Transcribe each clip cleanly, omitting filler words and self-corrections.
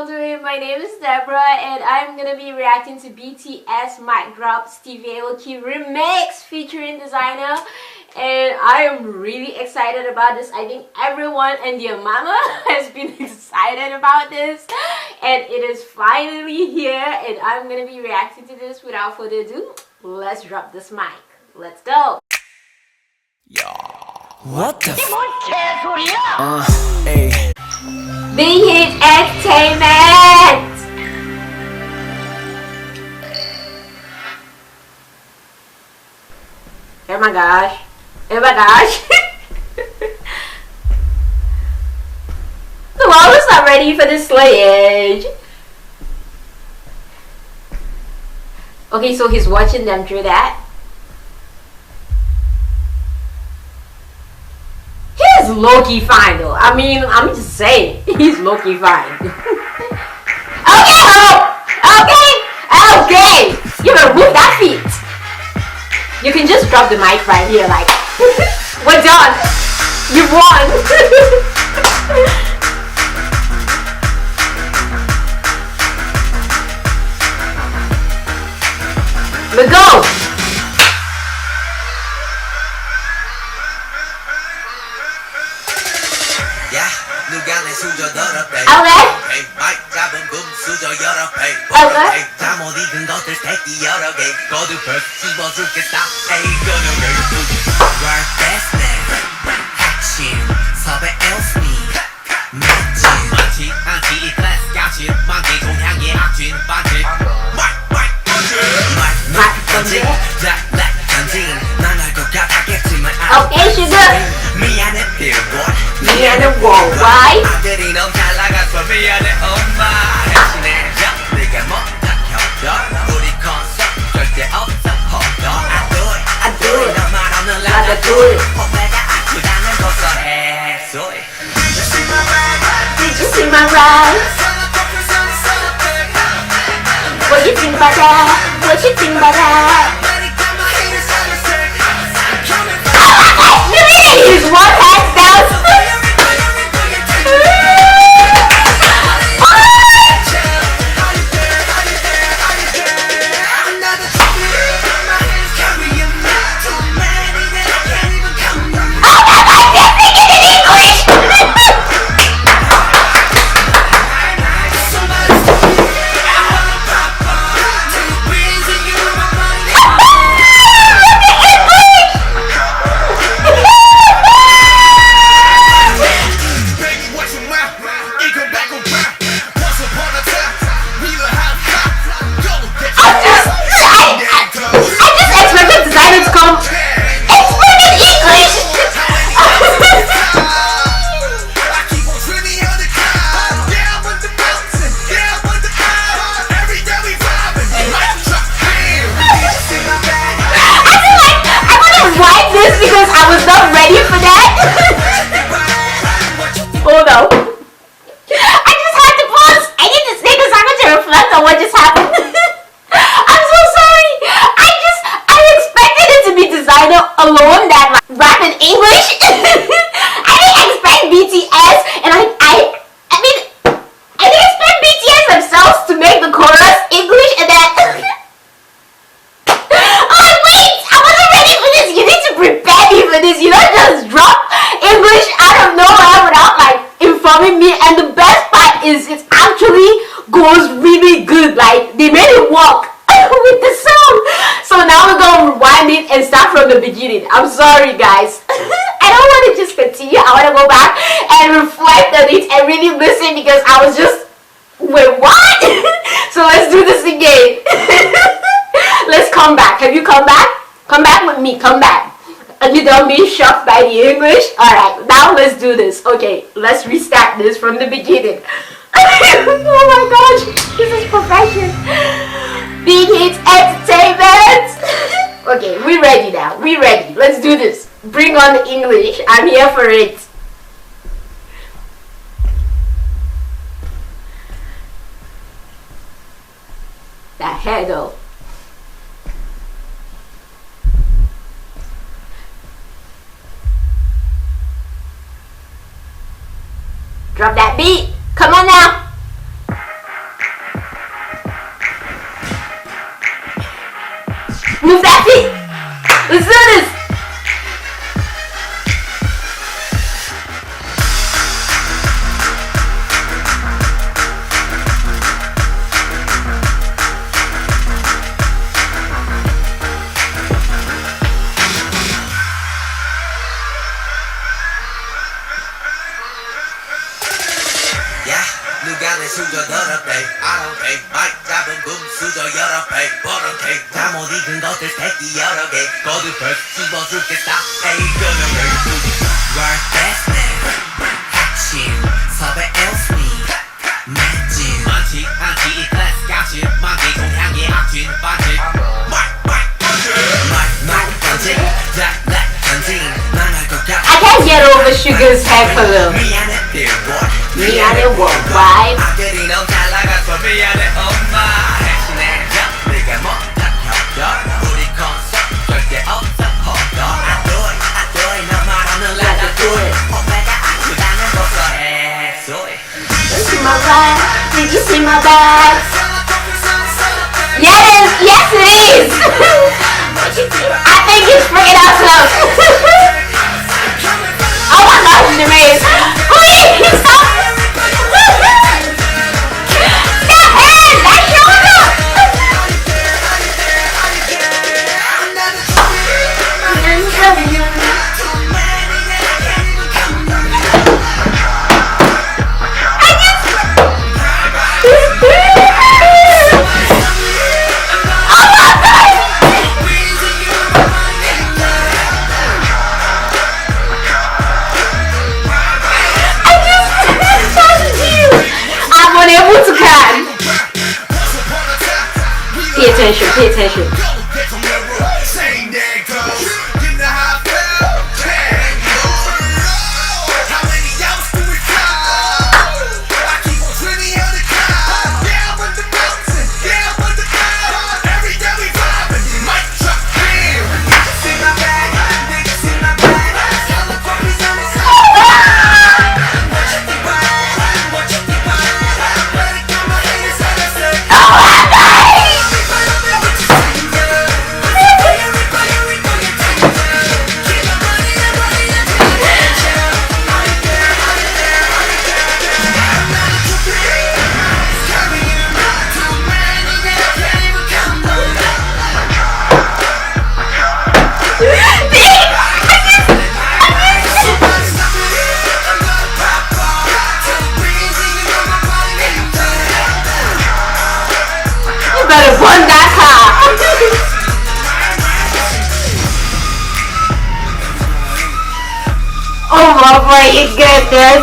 all doing? My name is Deborah and I'm gonna be reacting to BTS MIC Drop Steve Aoki remix featuring Desiigner, and I am really excited about this. I think everyone and their mama has been excited about this, and it is finally here, and I'm gonna be reacting to this. Without further ado, let's drop this mic. Let's go. What the hey. Bighit Entertainment! Oh my gosh. Oh my gosh. The world is not ready for this slayage. Okay, so he's watching them through that. He's low-key fine though. I mean, I'm just saying, he's low-key fine. Okay, okay. You better move that feet. You can just drop the mic right here, like, we're done. You won. Let's go. Okay. Okay, sugar. 미안해, why? Did you see my ride? What you think about that? What you think about that? He's one hand down. Because I was not ready for that. Hold on. I just had to pause. I need to take a second to reflect on what just happened. I'm so sorry. I expected it to be Desiigner alone that like rap in English. I didn't expect BTS, and I mean I didn't expect BTS themselves to make the chorus English and that. For this, you don't just drop English out of nowhere without like informing me, and the best part is it actually goes really good. Like they made it work with the song. So now we're gonna rewind it and start from the beginning. I'm sorry guys. I don't want to just continue. I want to go back and reflect on it and really listen, because I was just, wait, what? So let's do this again. Let's come back. Have you come back? Come back with me. Come back. And you don't be shocked by the English? Alright, now let's do this. Okay, let's restart this from the beginning. Oh my gosh, this is perfection. Bighit Entertainment. Okay, we ready now. We ready. Let's do this. Bring on the English. I'm here for it. That hair though. Drop that beat. Come on now. 누가 내 수저 더럽대 I don't pay 마이크 잡은 금 수저 여러 배 버럭해 다 못 익은 것들 새끼 여러 개 거듭을 씹어줄게 stop 에이 그놈을 Work best man 핵심 섭외 Aoki 매진 많지 않지 이 클래스 값이 많기 동향의 악진 반지 던진 락락 던진 망할 것 같아 I can't get over Sugar's head for them. 미안해 billboard 미안해 worldwide. 아들이 너무 잘 나가서 미안해 엄마 대신해줘 네가 못한 협력 우리 콘서트 절대 없어 hold on I do it 너 말하는 like I do it 오빠가 아프다는 고소해 so it Did you see my back? Did you see my back? Yes, yes it is! I think it's freaking awesome! Oh my gosh, it's amazing! Please, stop! That hand! That shoulder! Pay attention, pay attention. Better run that car. Oh my goodness.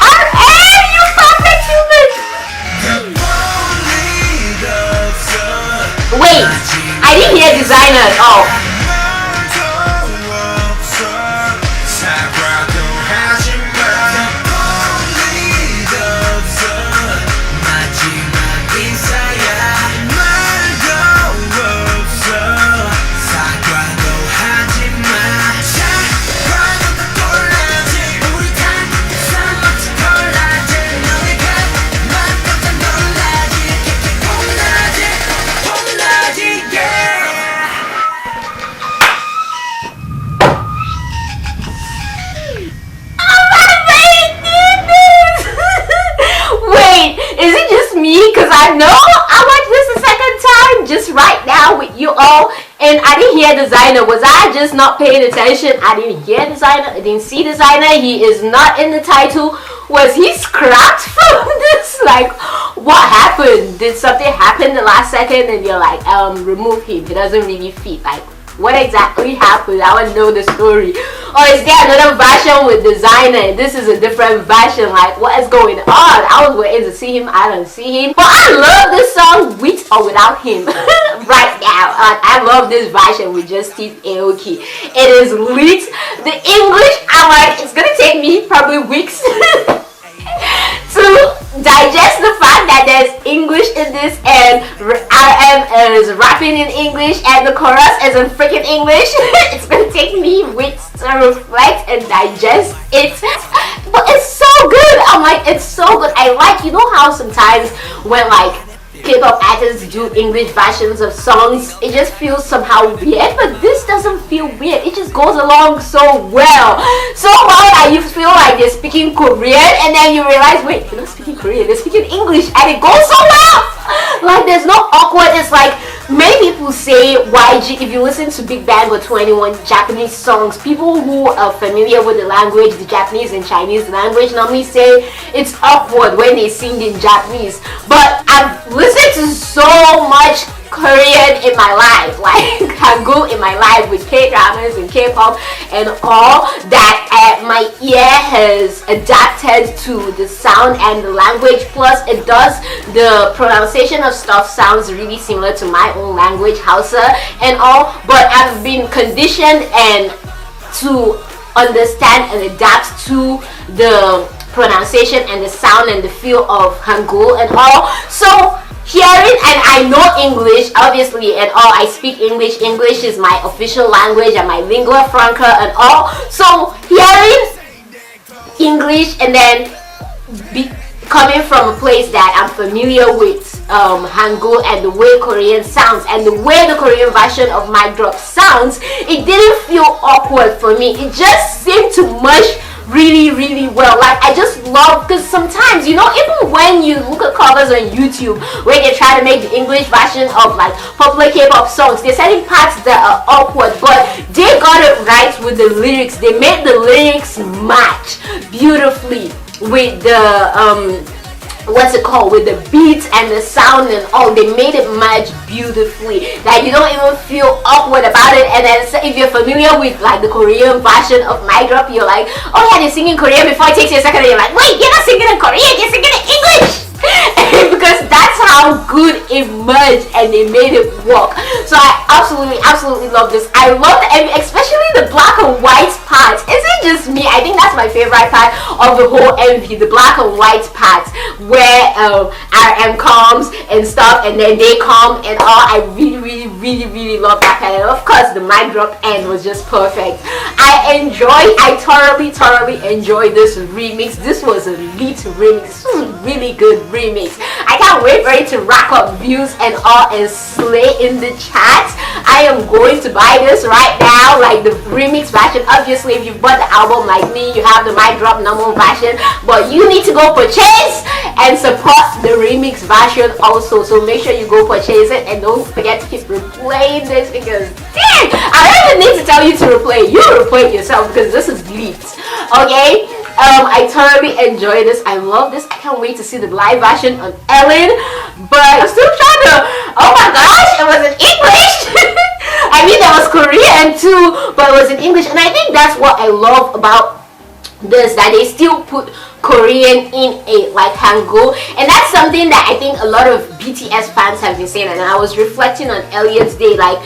R.M.Y, you perfect human. Wait, I didn't hear designer. Oh. Because I know I watched this a second time just right now with you all, and I didn't hear designer. Was I just not paying attention? I didn't hear designer. I didn't see designer. He is not in the title. Was he scrapped from this? Like, what happened? Did something happen the last second and you're like, remove him, he doesn't really fit? Like, what exactly happened? I want to know the story. Or is there another version with designer? This is a different version. Like, what is going on? I was waiting to see him. I don't see him. But I love this song with or without him right now. I love this version with just Steve Aoki. It is lit. The English, I'm like, it's gonna take me probably weeks to digest the fact that there's English in this, and R.M. is rapping in English and the chorus is in freaking English. It's gonna take me weeks to reflect and digest it, but it's so good. I'm like, it's so good. I like, you know how sometimes when like K-pop artists do English versions of songs, it just feels somehow weird, but this doesn't feel weird. It just goes along so well. So well that you feel like they're speaking Korean, and then you realize, wait, they're not speaking Korean, they're speaking English, and it goes so well. Like, there's no awkward. It's like many people say YG, if you listen to Big Bang or 21 Japanese songs, people who are familiar with the language, the Japanese and Chinese language, normally say it's awkward when they sing in Japanese. But I've listened to so much Korean in my life, like Hangul in my life with K-dramas and K-pop and all that, my ear has adapted to the sound and the language. Plus it does, the pronunciation of stuff sounds really similar to my own language, Hausa and all, but I've been conditioned and to understand and adapt to the pronunciation and the sound and the feel of Hangul and all. So hearing, and I know English obviously and all, I speak English. English is my official language and my lingua franca and all. So hearing English and then coming from a place that I'm familiar with Hangul and the way Korean sounds and the way the Korean version of MICDROP sounds, it didn't feel awkward for me. It just seemed to mush really well. Like, I just love, because sometimes, you know, even when you look at covers on YouTube where they try to make the English version of like popular K-pop songs, they're setting parts that are awkward, but they got it right with the lyrics. They made the lyrics match beautifully with the what's it called, with the beats and the sound and all. They made it match beautifully, like you don't even feel awkward about it. And then if you're familiar with like the Korean version of MICDROP, you're like, oh yeah, they're singing Korean. Before it takes you a second and you're like, wait, you're not singing in Korean, you're singing in English. Because that's how good it merged and they made it work. So I absolutely love this. I love the MV, especially the black and white part. Isn't just me, I think that's my favorite part of the whole MV, the black and white part where R.M. comes and stuff and then they come and all. I really love that part. And of course the MICDROP end was just perfect. I thoroughly enjoyed this remix. This was a lit remix. This was a really good remix. I can't wait for it to rack up views and all and slay in the chat. I am going to buy this right now, like the remix version. Obviously if you bought the album like me, you have the MICDROP normal version, but you need to go purchase and support the remix version also. So make sure you go purchase it and don't forget to keep replaying this, because damn, I don't even need to tell you to replay. You replay it yourself because this is lit. Okay, I thoroughly enjoy this. I love this. I can't wait to see the live version on Ellen, but I'm still trying to, oh my gosh, it was in English. I mean, that was Korean too, but it was in English. And I think that's what I love about this, that they still put Korean in it, like Hangul. And that's something that I think a lot of BTS fans have been saying. And I was reflecting on Elliot's day, like,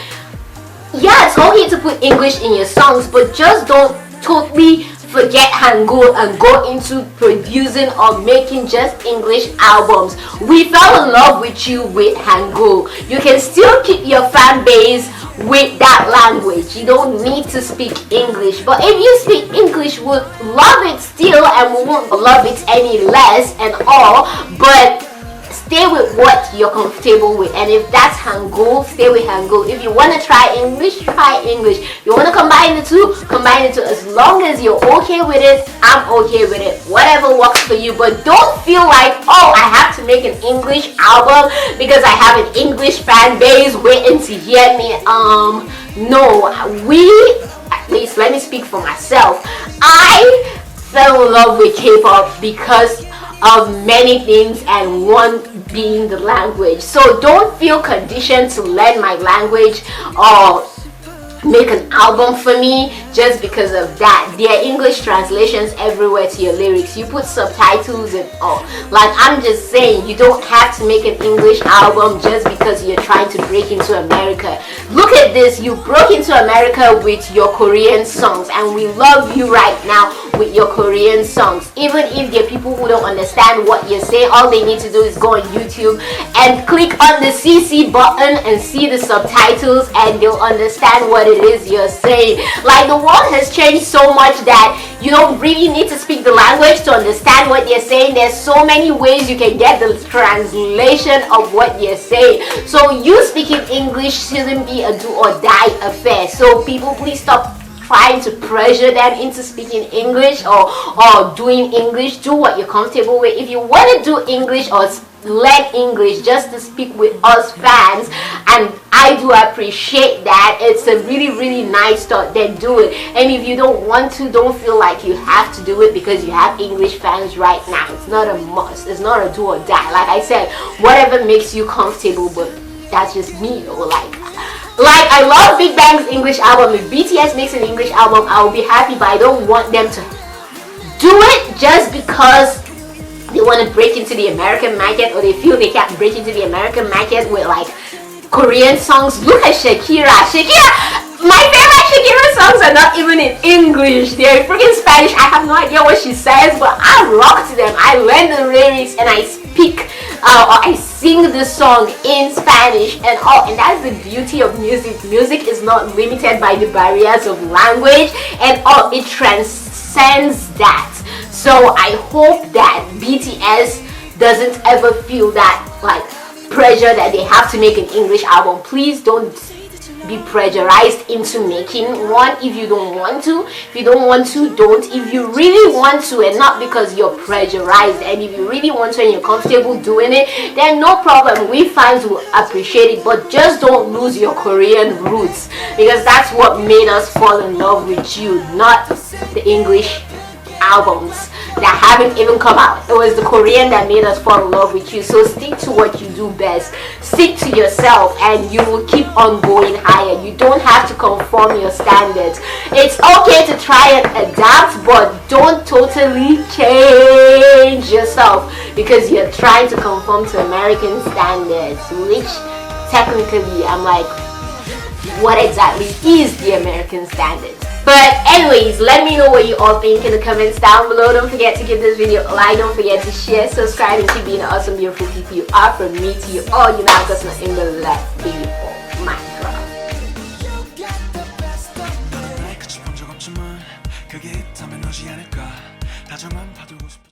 yeah, it's okay to put English in your songs, but just don't totally forget Hangul and go into producing or making just English albums. We fell in love with you with Hangul. You can still keep your fan base with that language. You don't need to speak English, but if you speak English, we'll love it still and we won't love it any less and all. But stay with what you're comfortable with, and if that's Hangul, stay with Hangul. If you want to try English, try English. If you want to combine the two, combine the two. As long as you're okay with it, I'm okay with it. Whatever works for you, but don't feel like, oh, I have to make an English album because I have an English fan base waiting to hear me. No, at least let me speak for myself. I fell in love with K-pop because of many things, and one being the language. So don't feel conditioned to learn my language or make an album for me just because of that. There are English translations everywhere to your lyrics. You put subtitles and all. Like, I'm just saying, you don't have to make an English album just because you're trying to break into America. Look at this, you broke into America with your Korean songs, and we love you right now with your Korean songs. Even if there are people who don't understand what you're saying, all they need to do is go on YouTube and click on the CC button and see the subtitles, and they'll understand what it is you're saying. Like, the world has changed so much that you don't really need to speak the language to understand what they're saying. There's so many ways you can get the translation of what you're saying. So you speaking English shouldn't be a do or die affair. So people, please stop trying to pressure them into speaking English or doing English. Do what you're comfortable with. If you want to do English or learn English just to speak with us fans, and I do appreciate that, it's a really nice thought, then do it. And if you don't want to, don't feel like you have to do it because you have English fans right now. It's not a must, it's not a do or die. Like I said, whatever makes you comfortable, but that's just me though. Like I love Big Bang's English album. If BTS makes an English album, I will be happy, but I don't want them to do it just because they want to break into the American market, or they feel they can't break into the American market with like Korean songs. Look at Shakira. My favorite Shakira songs are not even in English. They're freaking Spanish. I have no idea what she says, but I rock to them. I learn the lyrics and I speak or I sing the song in Spanish and all. And that's the beauty of music. Music is not limited by the barriers of language and all. It transcends that. So I hope that BTS doesn't ever feel that like pressure that they have to make an English album. Please don't be pressurized into making one if you don't want to. If you don't want to, don't. If you really want to, and not because you're pressurized, and if you really want to and you're comfortable doing it, then no problem. We fans will appreciate it, but just don't lose your Korean roots, because that's what made us fall in love with you, not the English albums that haven't even come out. It was the Korean that made us fall in love with you. So stick to what you do best, stick to yourself, and you will keep on going higher. You don't have to conform your standards. It's okay to try and adapt, but don't totally change yourself because you're trying to conform to American standards, which technically I'm like, what exactly is the American standard? But anyways, let me know what you all think in the comments down below. Don't forget to give this video a like. Don't forget to share, subscribe, and keep being the awesome, beautiful people you are. From me to you all, you now got in the left video.